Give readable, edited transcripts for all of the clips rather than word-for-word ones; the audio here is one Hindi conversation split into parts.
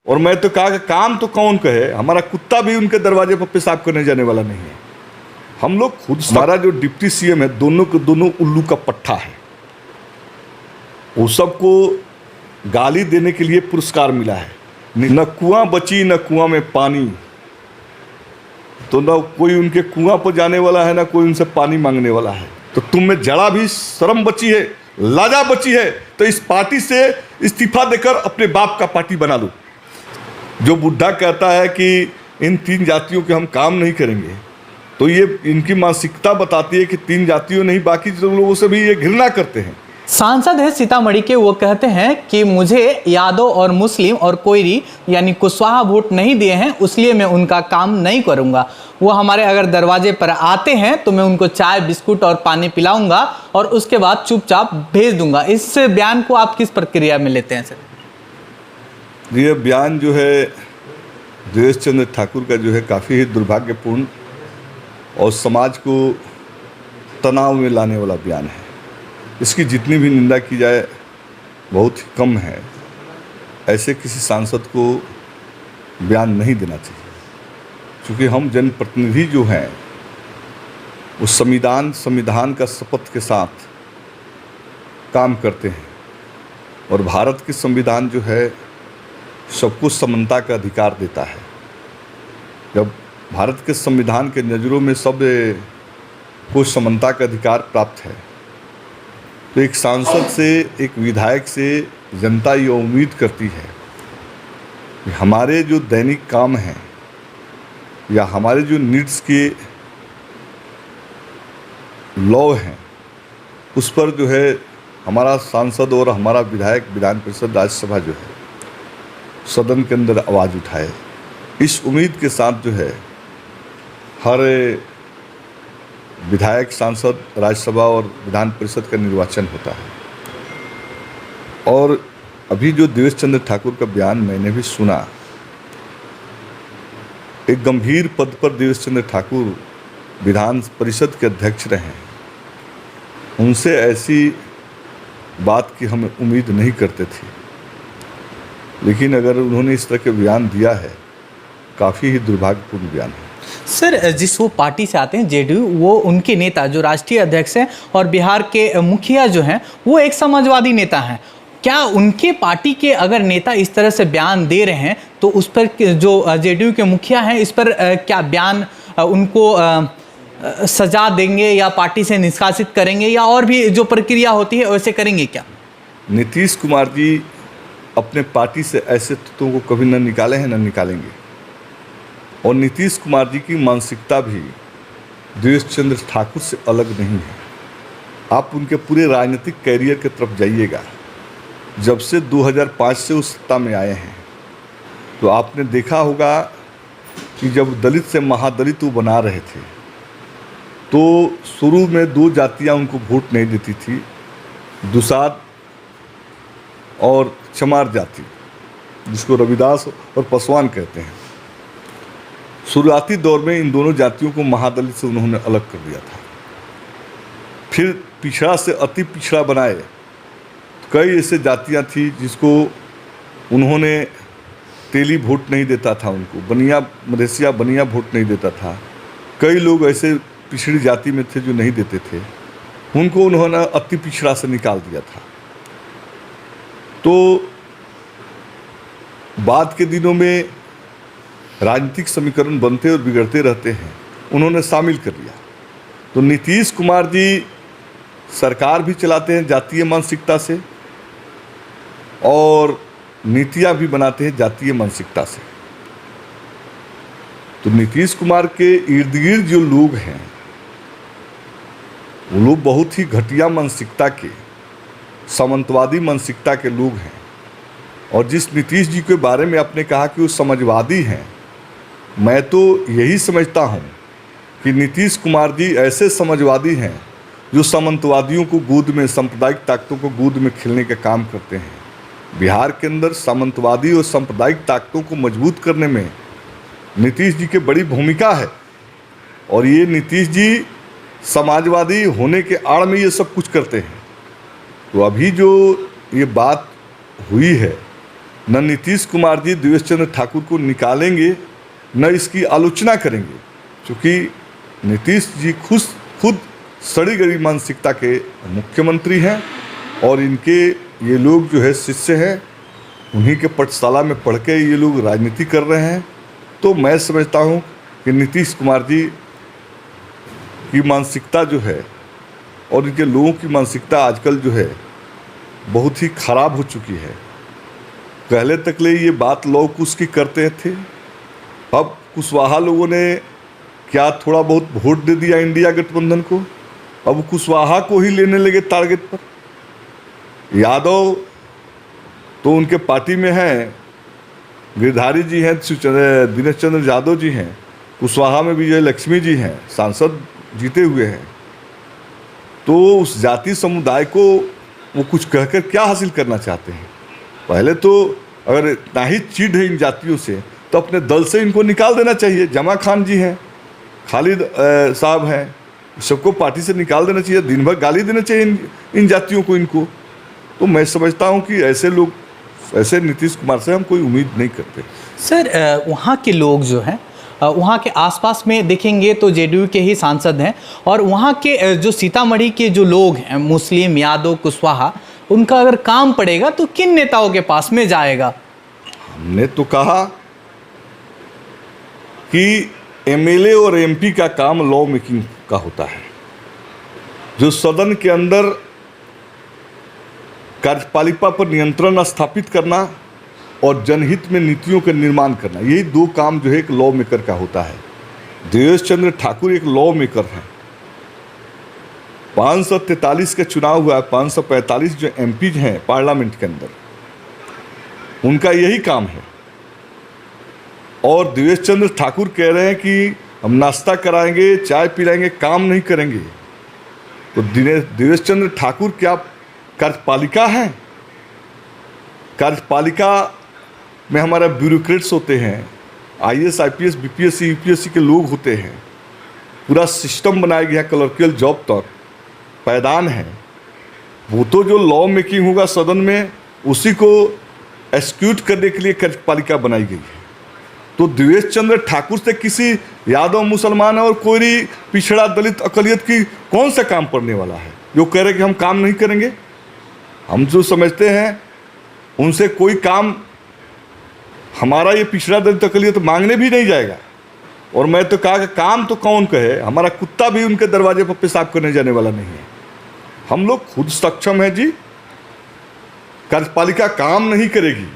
और मैं तो कहा कि काम तो कौन कहे, हमारा कुत्ता भी उनके दरवाजे पर पेशाब करने जाने वाला नहीं है। हम लोग खुद, हमारा जो डिप्टी सीएम है, दोनों के दोनों उल्लू का पट्टा है। वो सबको गाली देने के लिए पुरस्कार मिला है। न कुआं बची न कुआं में पानी, तो न कोई उनके कुआं पर जाने वाला है, ना कोई उनसे पानी मांगने वाला है। तो तुम में जरा भी शर्म बची है, लाजा बची है, तो इस पार्टी से इस्तीफा देकर अपने बाप का पार्टी बना लो। जो बुढ़ा कहता है कि इन 3 जातियों के हम काम नहीं करेंगे, तो ये इनकी मानसिकता बताती है कि 3 जातियों नहीं, बाकी लोगों से भी ये घृणा करते हैं। सांसद है सीतामढ़ी के, वो कहते हैं कि मुझे यादव और मुस्लिम और कोयरी यानी कुशवाहा वोट नहीं दिए हैं, इसलिए मैं उनका काम नहीं करूंगा। वो हमारे अगर दरवाजे पर आते हैं तो मैं उनको चाय बिस्कुट और पानी पिलाऊंगा और उसके बाद चुपचाप भेज दूंगा। इस बयान को आप किस प्रक्रिया में लेते हैं सर? ये बयान जो है देवेश चंद्र ठाकुर का जो है काफ़ी ही दुर्भाग्यपूर्ण और समाज को तनाव में लाने वाला बयान है। इसकी जितनी भी निंदा की जाए बहुत ही कम है। ऐसे किसी सांसद को बयान नहीं देना चाहिए, क्योंकि हम जनप्रतिनिधि जो हैं वो संविधान का शपथ के साथ काम करते हैं। और भारत के संविधान जो है सबको समानता का अधिकार देता है। जब भारत के संविधान के नज़रों में सब को समानता का अधिकार प्राप्त है, तो एक सांसद से, एक विधायक से जनता ये उम्मीद करती है कि हमारे जो दैनिक काम हैं या हमारे जो नीड्स के लॉ हैं, उस पर जो है हमारा सांसद और हमारा विधायक विधान परिषद राज्यसभा जो है सदन के अंदर आवाज़ उठाए। इस उम्मीद के साथ जो है हर विधायक, सांसद, राज्यसभा और विधान परिषद का निर्वाचन होता है। और अभी जो देवेश चंद्र ठाकुर का बयान मैंने भी सुना, एक गंभीर पद पर देवेश चंद्र ठाकुर विधान परिषद के अध्यक्ष रहे, उनसे ऐसी बात की हम उम्मीद नहीं करते थे। लेकिन अगर उन्होंने इस तरह के बयान दिया है, काफ़ी ही दुर्भाग्यपूर्ण बयान है। सर, जिस वो पार्टी से आते हैं जेडीयू, वो उनके नेता जो राष्ट्रीय अध्यक्ष हैं और बिहार के मुखिया जो हैं वो एक समाजवादी नेता हैं। क्या उनके पार्टी के अगर नेता इस तरह से बयान दे रहे हैं तो उस पर जो जेडीयू के मुखिया हैं, इस पर क्या बयान उनको सजा देंगे या पार्टी से निष्कासित करेंगे या और भी जो प्रक्रिया होती है वैसे करेंगे क्या? नीतीश कुमार जी अपने पार्टी से ऐसे तत्वों को कभी न निकाले हैं, न निकालेंगे। और नीतीश कुमार जी की मानसिकता भी देवेश चंद्र ठाकुर से अलग नहीं है। आप उनके पूरे राजनीतिक कैरियर की तरफ जाइएगा। जब से 2005 से उस सत्ता में आए हैं, तो आपने देखा होगा कि जब दलित से महादलित वो बना रहे थे, तो शुरू में 2 जातियां उनको वोट नहीं देती थी, दुसाध और चमार जाति, जिसको रविदास और पासवान कहते हैं। शुरुआती दौर में इन दोनों जातियों को महादलित से उन्होंने अलग कर दिया था। फिर पिछड़ा से अति पिछड़ा बनाए। कई ऐसे जातियां थी जिसको उन्होंने तेली वोट नहीं देता था, उनको बनिया मधेसिया बनिया वोट नहीं देता था। कई लोग ऐसे पिछड़ी जाति में थे जो नहीं देते थे, उनको उन्होंने अति पिछड़ा से निकाल दिया था। तो बाद के दिनों में राजनीतिक समीकरण बनते और बिगड़ते रहते हैं, उन्होंने शामिल कर लिया। तो नीतीश कुमार जी सरकार भी चलाते हैं जातीय मानसिकता से और नीतियां भी बनाते हैं जातीय मानसिकता से। तो नीतीश कुमार के इर्द गिर्द जो लोग हैं, वो लोग बहुत ही घटिया मानसिकता के, सामंतवादी मानसिकता के लोग हैं। और जिस नीतीश जी के बारे में आपने कहा कि वो समाजवादी हैं, मैं तो यही समझता हूँ कि नीतीश कुमार जी ऐसे समाजवादी हैं जो सामंतवादियों को गोद में, सांप्रदायिक ताकतों को गोद में खिलने का काम करते हैं। बिहार के अंदर सामंतवादी और सांप्रदायिक ताकतों को मजबूत करने में नीतीश जी की बड़ी भूमिका है। और ये नीतीश जी समाजवादी होने के आड़ में ये सब कुछ करते हैं। तो अभी जो ये बात हुई है न नीतीश कुमार जी देवेश चंद्र ठाकुर को निकालेंगे, न इसकी आलोचना करेंगे, क्योंकि नीतीश जी खुद सड़ी गई मानसिकता के मुख्यमंत्री हैं और इनके ये लोग जो है शिष्य हैं, उन्हीं के पाठशाला में पढ़ के ये लोग राजनीति कर रहे हैं। तो मैं समझता हूँ कि नीतीश कुमार जी की मानसिकता जो है और इनके लोगों की मानसिकता आजकल जो है बहुत ही खराब हो चुकी है। पहले तक ले ये बात लौ कुश की करते थे, अब कुशवाहा लोगों ने क्या थोड़ा बहुत वोट दे दिया इंडिया गठबंधन को, अब कुशवाहा को ही लेने लगे टारगेट पर। यादव तो उनके पार्टी में हैं, गिरधारी जी हैं, दिनेश चंद्र यादव जी हैं, कुशवाहा में विजय लक्ष्मी जी हैं, सांसद जीते हुए हैं। तो उस जाति समुदाय को वो कुछ कहकर क्या हासिल करना चाहते हैं? पहले तो अगर इतना ही चिढ़ है इन जातियों से तो अपने दल से इनको निकाल देना चाहिए। जमा खान जी हैं, खालिद साहब हैं, सबको पार्टी से निकाल देना चाहिए। दिन भर गाली देना चाहिए इन जातियों को, इनको। तो मैं समझता हूँ कि ऐसे लोग, ऐसे नीतीश कुमार से हम कोई उम्मीद नहीं करते। सर, वहाँ के लोग जो हैं, वहाँ के आसपास में देखेंगे तो जेडीयू के ही सांसद हैं, और वहाँ के जो सीतामढ़ी के जो लोग हैं, मुस्लिम, यादव, कुशवाहा, उनका अगर काम पड़ेगा तो किन नेताओं के पास में जाएगा? हमने तो कहा कि एमएलए और एमपी का काम लॉ मेकिंग का होता है, जो सदन के अंदर कार्यपालिका पर नियंत्रण स्थापित करना और जनहित में नीतियों का निर्माण करना, यही दो काम जो है एक लॉ मेकर का होता है। देवेश चंद्र ठाकुर एक लॉ मेकर हैं। 543 का चुनाव हुआ है, 545 जो एमपी हैं पार्लियामेंट के अंदर, उनका यही काम है। और देवेश चंद्र ठाकुर कह रहे हैं कि हम नाश्ता कराएंगे, चाय पिलाएंगे, काम नहीं करेंगे। तो देवेश चंद्र ठाकुर क्या कार्यपालिका है? कार्यपालिका में हमारा ब्यूरोक्रेट्स होते हैं, आईएएस, आईपीएस, बीपीएससी, यूपीएससी के लोग होते हैं। पूरा सिस्टम बनाया गया, क्लर्कियल जॉब तक पैदान है। वो तो जो लॉ मेकिंग होगा सदन में, उसी को एक्सिक्यूट करने के लिए कार्यपालिका बनाई गई है। तो देवेश चंद्र ठाकुर से किसी यादव, मुसलमान और कोई पिछड़ा, दलित, अकलियत की कौन सा काम पड़ने वाला है जो कह रहे कि हम काम नहीं करेंगे? हम जो समझते हैं उनसे कोई काम हमारा ये पिछड़ा, दलित, अकलियत मांगने भी नहीं जाएगा। और मैं तो कहा कि काम तो कौन कहे, हमारा कुत्ता भी उनके दरवाजे पर पेशाब करने जाने वाला नहीं है। हम लोग खुद सक्षम हैं जी। कार्यपालिका काम नहीं करेगी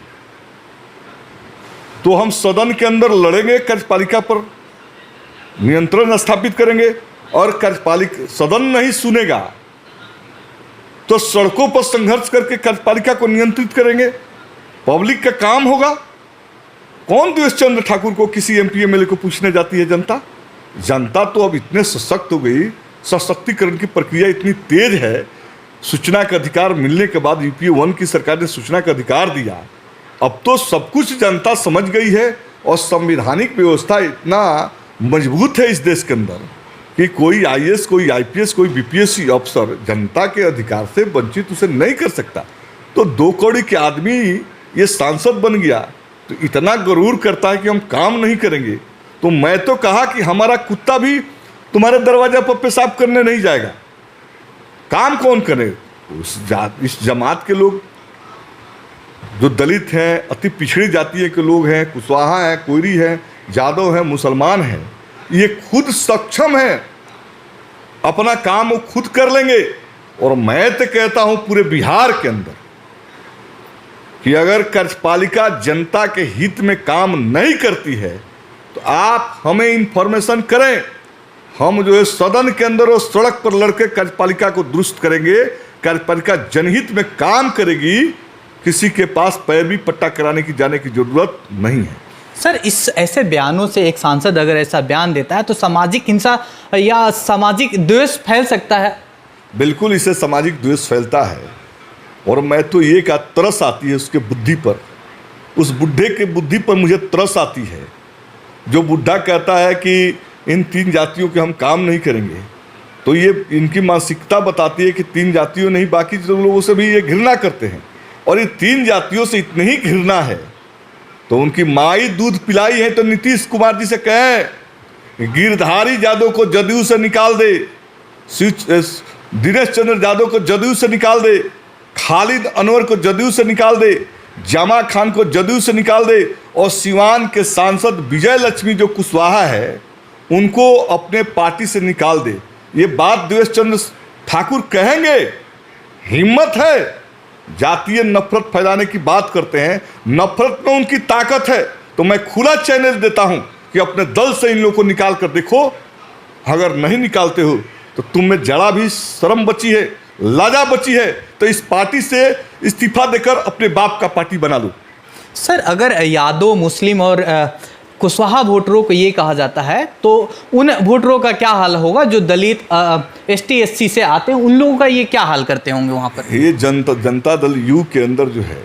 तो हम सदन के अंदर लड़ेंगे, कार्यपालिका पर नियंत्रण स्थापित करेंगे। और कार्यपालिका सदन नहीं सुनेगा तो सड़कों पर संघर्ष करके कार्यपालिका को नियंत्रित करेंगे। पब्लिक का काम होगा। कौन देवेश चंद्र ठाकुर को किसी एमपी एमएलए को पूछने जाती है जनता? जनता तो अब इतने सशक्त हो गई, सशक्तिकरण की प्रक्रिया इतनी तेज है। सूचना का अधिकार मिलने के बाद यूपीए 1 की सरकार ने सूचना का अधिकार दिया। अब तो सब कुछ जनता समझ गई है और संवैधानिक व्यवस्था इतना मजबूत है इस देश के अंदर कि कोई आईएएस, कोई आईपीएस, कोई बीपीएससी अफसर जनता के अधिकार से वंचित उसे नहीं कर सकता। तो 2 कौड़ी के आदमी ये सांसद बन गया तो इतना गरूर करता है कि हम काम नहीं करेंगे। तो मैं तो कहा कि हमारा कुत्ता भी तुम्हारे दरवाजा पर पेशाब करने नहीं जाएगा। काम कौन करे? इस जमात के लोग जो दलित हैं, अति पिछड़ी जाति के लोग हैं, कुशवाहा हैं, कोयरी हैं, यादव हैं, मुसलमान हैं, ये खुद सक्षम हैं, अपना काम वो खुद कर लेंगे। और मैं तो कहता हूं पूरे बिहार के अंदर कि अगर कार्यपालिका जनता के हित में काम नहीं करती है तो आप हमें इंफॉर्मेशन करें। हम जो है सदन के अंदर और सड़क पर लड़के कार्यपालिका को दुरुस्त करेंगे। कार्यपालिका जनहित में काम करेगी, किसी के पास पैरवी पट्टा कराने की जाने की जरूरत नहीं है। सर, इस ऐसे बयानों से एक सांसद अगर ऐसा बयान देता है तो सामाजिक हिंसा या सामाजिक द्वेष फैल सकता है। बिल्कुल, इससे सामाजिक द्वेष फैलता है। और मैं तो ये का तरस आती है उसके बुद्धि पर, उस बुढ़े के बुद्धि पर मुझे तरस आती है जो बुढ़ा कहता है कि इन 3 जातियों के हम काम नहीं करेंगे। तो ये इनकी मानसिकता बताती है कि 3 जातियों नहीं, बाकी लोगों से भी ये घृणा करते हैं और ये 3 जातियों से इतनी ही घृणा है तो उनकी माई दूध पिलाई है तो नीतीश कुमार जी से कहें गिरधारी यादव को जदयू से निकाल दे, दिनेश चंद्र यादव को जदयू से निकाल दे, खालिद अनवर को जदयू से निकाल दे, जमा खान को जदयू से निकाल दे और सिवान के सांसद विजय लक्ष्मी जो कुशवाहा है उनको अपने पार्टी से निकाल दे। ये बात देवेश चंद्र ठाकुर कहेंगे? हिम्मत है? जातीय नफरत फैलाने की बात करते हैं, नफरत में उनकी ताकत है। तो मैं खुला चैलेंज देता हूं कि अपने दल से इन लोगों को निकाल कर देखो। अगर नहीं निकालते हो तो तुम में जरा भी शर्म बची है, लाजा बची है तो इस पार्टी से इस्तीफा देकर अपने बाप का पार्टी बना लो। सर, अगर यादव, मुस्लिम और कुशवाहा वोटरों को ये कहा जाता है तो उन वोटरों का क्या हाल होगा जो दलित, ST SC से आते हैं? उन लोगों का ये क्या हाल करते होंगे वहाँ पर? ये जनता दल यू के अंदर जो है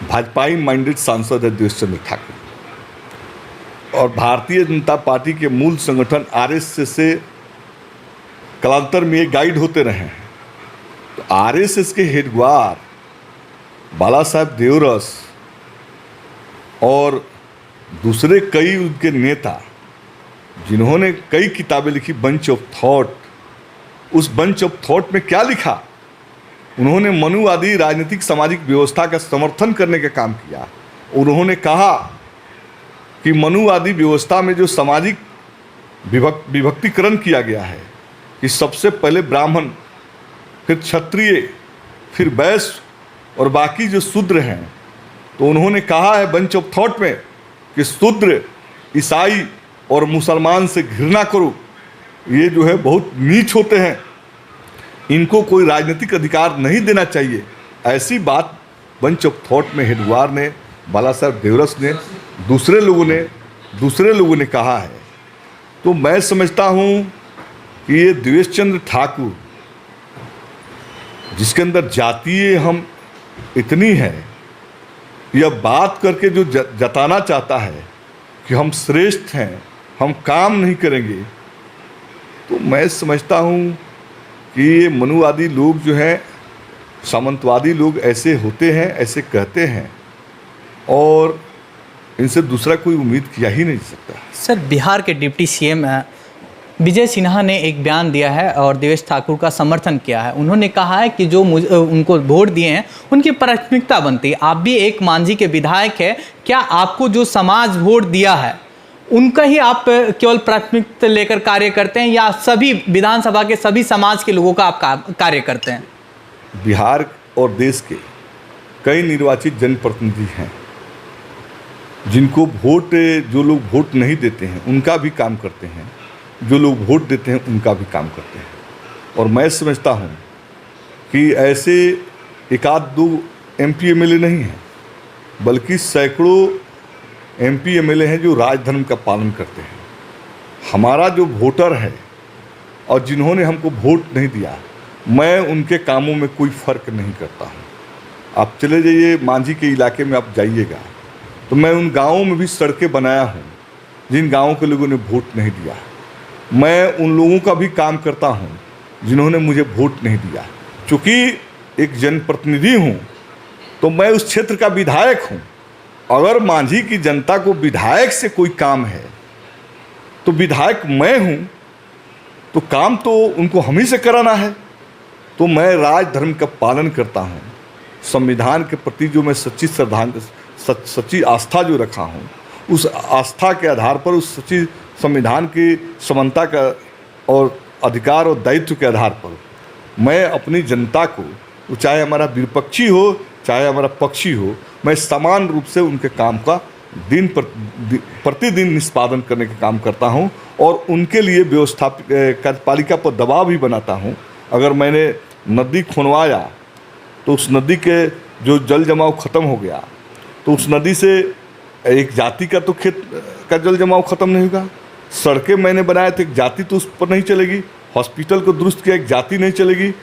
भाजपाई माइंडेड सांसद है देवेश चंद्र ठाकुर और भारतीय जनता पार्टी के मूल संगठन RSS से कालांतर में ये गाइड होते रहे हैं। तो RSS के हेडवार बाला साहब देवरस और दूसरे कई उनके नेता जिन्होंने कई किताबें लिखी, बंच ऑफ थॉट, उस बंच ऑफ थॉट में क्या लिखा? उन्होंने मनुवादी राजनीतिक सामाजिक व्यवस्था का समर्थन करने का काम किया। उन्होंने कहा कि मनुवादी व्यवस्था में जो सामाजिक विभक्तिकरण किया गया है कि सबसे पहले ब्राह्मण, फिर क्षत्रिय, फिर वैश्य और बाकी जो शूद्र हैं, तो उन्होंने कहा है बंच ऑफ थॉट में कि शूद्र, ईसाई और मुसलमान से घृणा करो, ये जो है बहुत नीच होते हैं, इनको कोई राजनीतिक अधिकार नहीं देना चाहिए। ऐसी बात बंच ऑफ थॉट में हेडवार ने, बाला साहब देवरस ने, दूसरे लोगों ने कहा है। तो मैं समझता हूँ कि ये देवेश चंद्र ठाकुर जिसके अंदर जातीय हम इतनी है, यह बात करके जो जताना चाहता है कि हम श्रेष्ठ हैं, हम काम नहीं करेंगे, तो मैं समझता हूँ कि ये मनुवादी लोग जो हैं, सामंतवादी लोग ऐसे होते हैं, ऐसे कहते हैं और इनसे दूसरा कोई उम्मीद किया ही नहीं सकता। सर, बिहार के डिप्टी CM विजय सिन्हा ने एक बयान दिया है और देवेश ठाकुर का समर्थन किया है। उन्होंने कहा है कि जो उनको वोट दिए हैं उनकी प्राथमिकता बनती है। आप भी एक मांझी के विधायक है, क्या आपको जो समाज वोट दिया है उनका ही आप केवल प्राथमिकता लेकर कार्य करते हैं या सभी विधानसभा के सभी समाज के लोगों का आप कार्य करते हैं? बिहार और देश के कई निर्वाचित जनप्रतिनिधि हैं जिनको जो लोग वोट नहीं देते हैं उनका भी काम करते हैं, जो लोग वोट देते हैं उनका भी काम करते हैं। और मैं समझता हूँ कि ऐसे एक आध दो MP MLA नहीं हैं, बल्कि सैकड़ों MP MLA हैं जो राजधर्म का पालन करते हैं। हमारा जो वोटर है और जिन्होंने हमको वोट नहीं दिया, मैं उनके कामों में कोई फ़र्क नहीं करता हूँ। आप चले जाइए मांझी के इलाके में, आप जाइएगा तो मैं उन गाँवों में भी सड़कें बनाया हूँ जिन गाँवों के लोगों ने वोट नहीं दिया। मैं उन लोगों का भी काम करता हूं जिन्होंने मुझे वोट नहीं दिया। चूँकि एक जनप्रतिनिधि हूं तो मैं उस क्षेत्र का विधायक हूं। अगर मांझी की जनता को विधायक से कोई काम है तो विधायक मैं हूं, तो काम तो उनको हम ही से कराना है। तो मैं राजधर्म का पालन करता हूं। संविधान के प्रति जो मैं सच्ची आस्था जो रखा हूं, उस आस्था के आधार पर, उस सच्ची संविधान की समानता का और अधिकार और दायित्व के आधार पर मैं अपनी जनता को, चाहे हमारा विपक्षी हो चाहे हमारा पक्षी हो, मैं समान रूप से उनके काम का प्रतिदिन निष्पादन करने का काम करता हूं और उनके लिए व्यवस्थापित कार्यपालिका पर दबाव भी बनाता हूं। अगर मैंने नदी खुनवाया तो उस नदी के जो जल जमाव ख़त्म हो गया तो उस नदी से एक जाति का तो खेत का जल जमाव ख़त्म नहीं होगा। सड़कें मैंने बनाए तो एक जाति तो उस पर नहीं चलेगी। हॉस्पिटल को दुरुस्त किया, एक जाति नहीं चलेगी।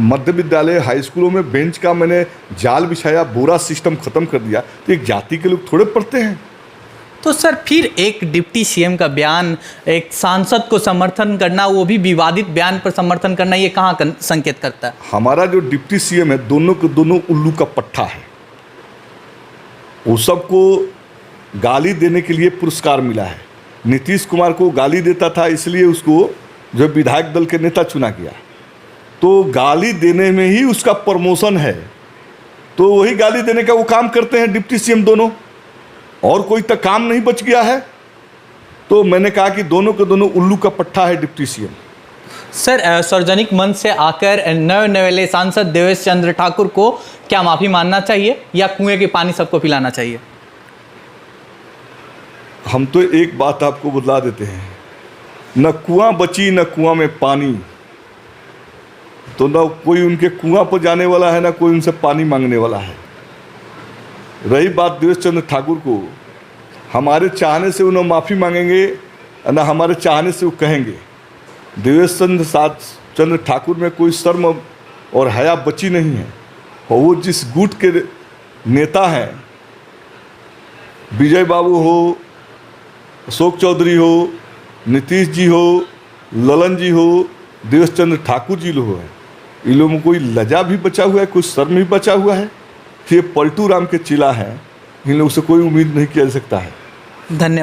मध्य विद्यालय, हाई स्कूलों में बेंच का मैंने जाल बिछाया, पूरा सिस्टम ख़त्म कर दिया, तो एक जाति के लोग थोड़े पढ़ते हैं। तो सर फिर एक डिप्टी सीएम का बयान, एक सांसद को समर्थन करना, वो भी विवादित बयान पर समर्थन करना, ये कहाँ संकेत करता है? हमारा जो डिप्टी सीएम है दोनों के दोनों उल्लू का पट्टा है। वो सबको गाली देने के लिए पुरस्कार मिला है। नीतीश कुमार को गाली देता था इसलिए उसको जो विधायक दल के नेता चुना गया। तो गाली देने में ही उसका प्रमोशन है, तो वही गाली देने का वो काम करते हैं डिप्टी सीएम दोनों, और कोई तक काम नहीं बच गया है। तो मैंने कहा कि दोनों के दोनों उल्लू का पट्टा है डिप्टी सीएम। सर सार्वजनिक मंच से आकर नवनिर्वाचित सांसद देवेश चंद्र ठाकुर को क्या माफी मानना चाहिए या कुएं के पानी सबको पिलाना चाहिए? हम तो एक बात आपको बतला देते हैं, न कुआं बची न कुआं में पानी। तो न कोई उनके कुआं पर जाने वाला है, ना कोई उनसे पानी मांगने वाला है। रही बात देवेश चंद्र ठाकुर को, हमारे चाहने से उन्हें माफ़ी मांगेंगे ना हमारे चाहने से वो कहेंगे। देवेश चंद्र ठाकुर में कोई शर्म और हया बची नहीं है। और वो जिस गुट के नेता हैं, विजय बाबू हो, अशोक चौधरी हो, नीतीश जी हो, ललन जी हो, देवेश चंद्र ठाकुर जी लोग हैं, इन लोगों में कोई लज्जा भी बचा हुआ है, कोई शर्म भी बचा हुआ है? ये पलटू राम के चिला है, इन लोगों से कोई उम्मीद नहीं किया जा सकता है। धन्यवाद।